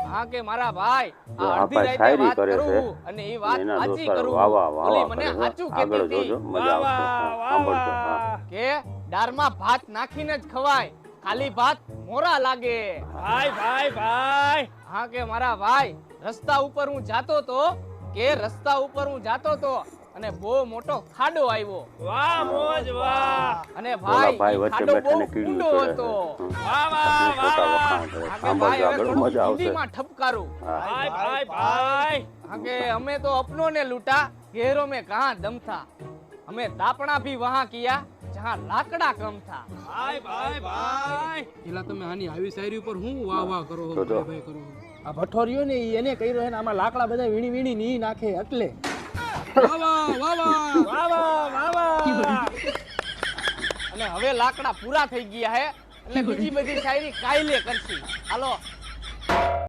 હા કે મારા ભાઈ જો આ આ અડધી ભાઈ રાતે શાયરી વાત કરે છે કરું અને એ વાત એના સાચી દોસ્તારો કરું વાહ વાહ ઓલી વાહ મને કરે છે. સાચું આગળ કહેતી જોજો હતી મજા આવશે. હા, સાંભળજો. હા. કે દાળમાં ભાત નાખીને જ ખવાય, ખાલી ભાત મોરા લાગે. ભાઈ હા કે મારા ભાઈ રસ્તા ઉપર હું જાતો તો અને બહુ મોટો ખાડો આવ્યો. વાહ મોજ વાહ. અને ઓલા ભાઈ ભાઈ ઈ વચ્ચે ખાડો બહુ બેઠાને કીડું ઊંડો ચડે હતો. છે. ખોટા વખાણ કરે. હા કે ભાઈ સાંભળજો હવે આગળ થોડું મજા આવશે. હિન્દીમાં ઠપકારું. હા. ભાઈ હા કે અમે તો અપનોને લૂટા, ગહેરો में कहां दम था, हमें दापना भी वहां किया जहां लाकड़ा कम था. ભાઈ એલા તમે આની આવી શાયરી ઉપર હું વાહ વાહ કરો છો, તો જો. ભાઈ કરો છો. આ ભઠોરિયો ને ઈ એને કર્યો હે ને આમાં લાકડા બધા વીણી વીણી ની નાખે એટલે અને હવે લાકડા પૂરા થઈ ગયા હે એટલે બીજી બધી શાયરી કાયલે કરશી. હાલો